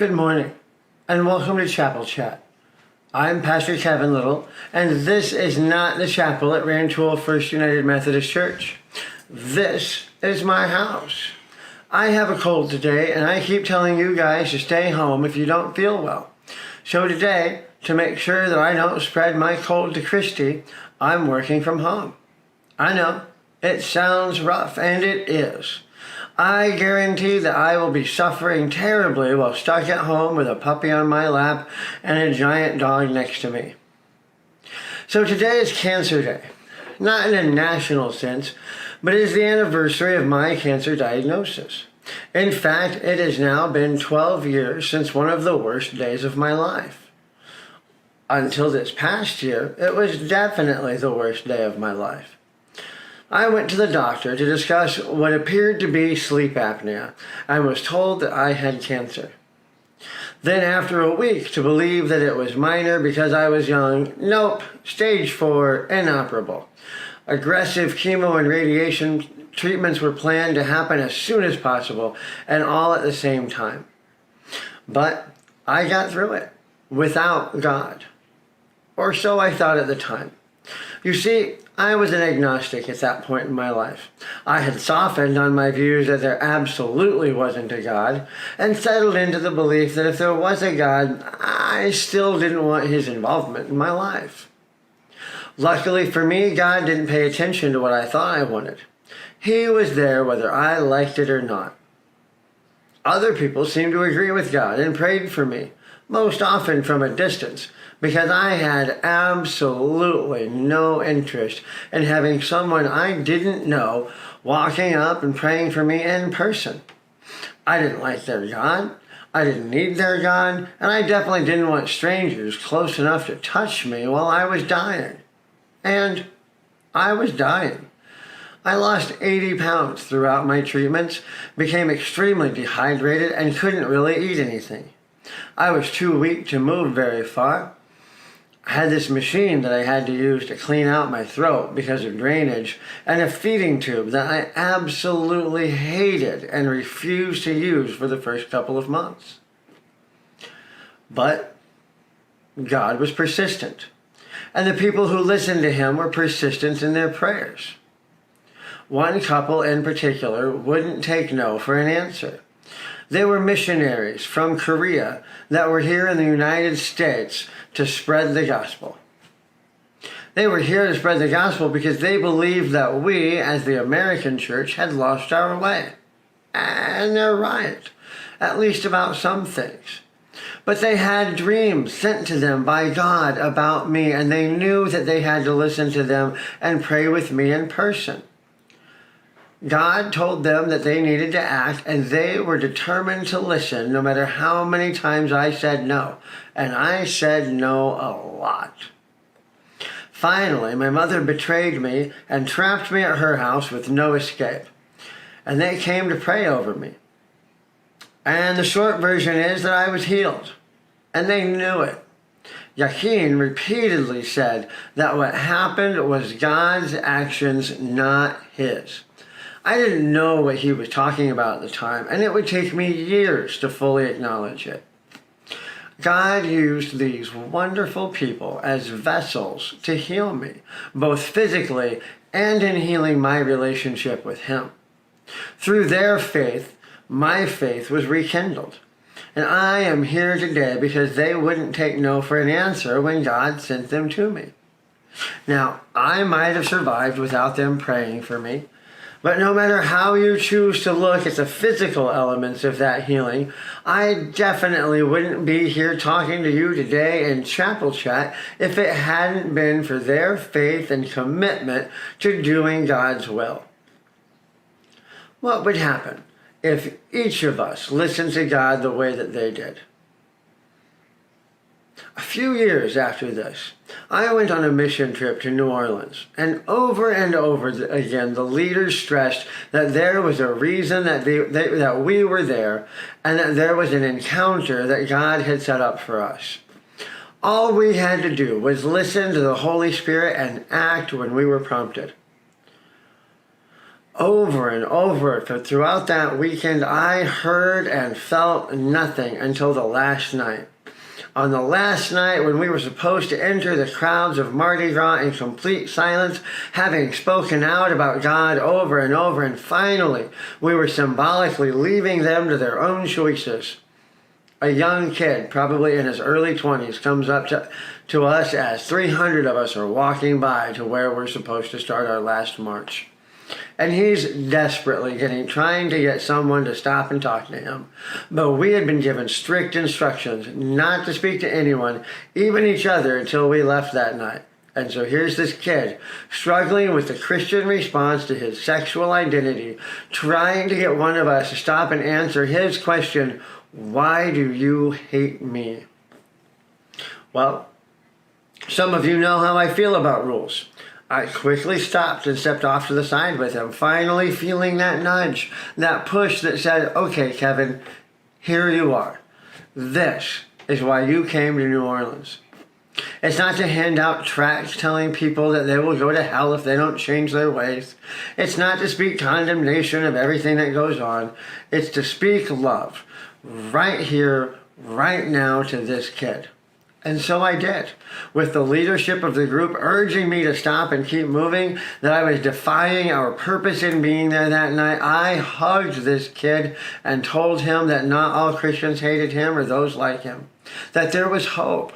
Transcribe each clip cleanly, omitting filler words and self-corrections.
Good morning, and welcome to Chapel Chat. I'm Pastor Kevin Little, and this is not the chapel at Rantoul First United Methodist Church. This is my house. I have a cold today, and I keep telling you guys to stay home if you don't feel well. So today, to make sure that I don't spread my cold to Christy, I'm working from home. I know, it sounds rough, and it is. I guarantee that I will be suffering terribly while stuck at home with a puppy on my lap and a giant dog next to me. So today is Cancer Day. Not in a national sense, but it is the anniversary of my cancer diagnosis. In fact, it has now been 12 years since one of the worst days of my life. Until this past year, it was definitely the worst day of my life. I went to the doctor to discuss what appeared to be sleep apnea and was told that I had cancer. Then after a week to believe that it was minor because I was young, nope, stage 4, inoperable. Aggressive chemo and radiation treatments were planned to happen as soon as possible and all at the same time. But I got through it without God. Or so I thought at the time. You see, I was an agnostic at that point in my life. I had softened on my views that there absolutely wasn't a God, and settled into the belief that if there was a God, I still didn't want his involvement in my life. Luckily for me, God didn't pay attention to what I thought I wanted. He was there whether I liked it or not. Other people seemed to agree with God and prayed for me, most often from a distance, because I had absolutely no interest in having someone I didn't know walking up and praying for me in person. I didn't like their God, I didn't need their God, and I definitely didn't want strangers close enough to touch me while I was dying. And I was dying. I lost 80 pounds throughout my treatments, became extremely dehydrated, and couldn't really eat anything. I was too weak to move very far. I had this machine that I had to use to clean out my throat because of drainage, and a feeding tube that I absolutely hated and refused to use for the first couple of months. But God was persistent, and the people who listened to him were persistent in their prayers. One couple in particular wouldn't take no for an answer. They were missionaries from Korea that were here in the United States to spread the gospel. They were here to spread the gospel because they believed that we, as the American church, had lost our way. And they're right, at least about some things. But they had dreams sent to them by God about me, and they knew that they had to listen to them and pray with me in person. God told them that they needed to act, and they were determined to listen no matter how many times I said no. And I said no a lot. Finally, my mother betrayed me and trapped me at her house with no escape. And they came to pray over me. And the short version is that I was healed. And they knew it. Yakin repeatedly said that what happened was God's actions, not his. I didn't know what he was talking about at the time, and it would take me years to fully acknowledge it. God used these wonderful people as vessels to heal me, both physically and in healing my relationship with him. Through their faith, my faith was rekindled. And I am here today because they wouldn't take no for an answer when God sent them to me. Now, I might have survived without them praying for me. But no matter how you choose to look at the physical elements of that healing, I definitely wouldn't be here talking to you today in Chapel Chat if it hadn't been for their faith and commitment to doing God's will. What would happen if each of us listened to God the way that they did? A few years after this, I went on a mission trip to New Orleans, and over again, the leaders stressed that there was a reason that we were there, and that there was an encounter that God had set up for us. All we had to do was listen to the Holy Spirit and act when we were prompted. over and over throughout that weekend, I heard and felt nothing until the last night. On the last night, when we were supposed to enter the crowds of Mardi Gras in complete silence, having spoken out about God over and over, and finally we were symbolically leaving them to their own choices, a young kid, probably in his early 20s, comes up to us as 300 of us are walking by to where we're supposed to start our last march. And he's desperately trying to get someone to stop and talk to him. But we had been given strict instructions not to speak to anyone, even each other, until we left that night. And so here's this kid struggling with the Christian response to his sexual identity, trying to get one of us to stop and answer his question, "Why do you hate me?" Well, some of you know how I feel about rules. I quickly stopped and stepped off to the side with him, finally feeling that nudge, that push that said, "Okay, Kevin, here you are. This is why you came to New Orleans. It's not to hand out tracts telling people that they will go to hell if they don't change their ways. It's not to speak condemnation of everything that goes on. It's to speak love right here, right now to this kid." And so I did, with the leadership of the group urging me to stop and keep moving, that I was defying our purpose in being there that night. I hugged this kid and told him that not all Christians hated him or those like him, that there was hope,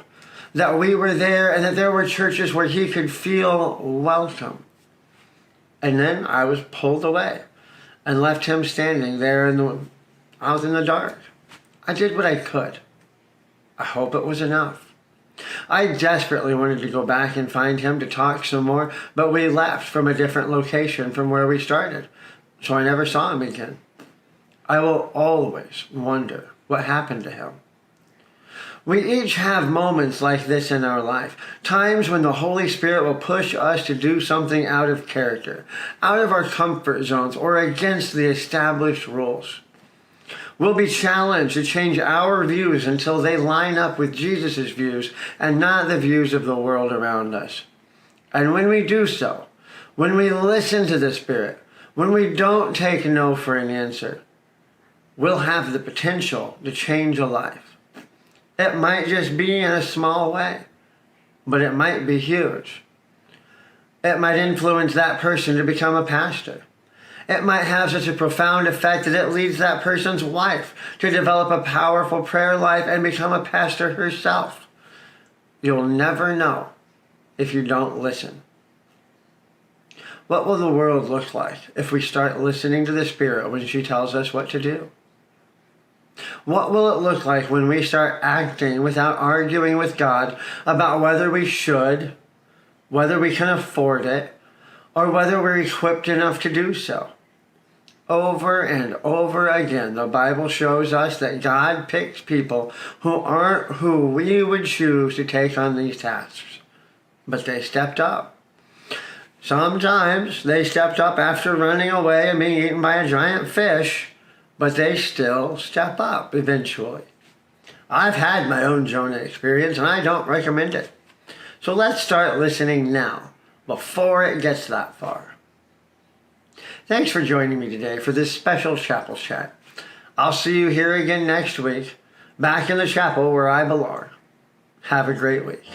that we were there, and that there were churches where he could feel welcome. And then I was pulled away and left him standing there out in the dark. I did what I could. I hope it was enough. I desperately wanted to go back and find him to talk some more, but we left from a different location from where we started, so I never saw him again. I will always wonder what happened to him. We each have moments like this in our life, times when the Holy Spirit will push us to do something out of character, out of our comfort zones, or against the established rules. We'll be challenged to change our views until they line up with Jesus' views and not the views of the world around us. And when we do so, when we listen to the Spirit, when we don't take no for an answer, we'll have the potential to change a life. It might just be in a small way, but it might be huge. It might influence that person to become a pastor. It might have such a profound effect that it leads that person's wife to develop a powerful prayer life and become a pastor herself. You'll never know if you don't listen. What will the world look like if we start listening to the Spirit when she tells us what to do? What will it look like when we start acting without arguing with God about whether we should, whether we can afford it, or whether we're equipped enough to do so? Over and over again, the Bible shows us that God picks people who aren't who we would choose to take on these tasks. But they stepped up. Sometimes they stepped up after running away and being eaten by a giant fish, but they still step up eventually. I've had my own Jonah experience, and I don't recommend it. So let's start listening now, before it gets that far. Thanks for joining me today for this special chapel chat. I'll see you here again next week, back in the chapel where I belong. Have a great week.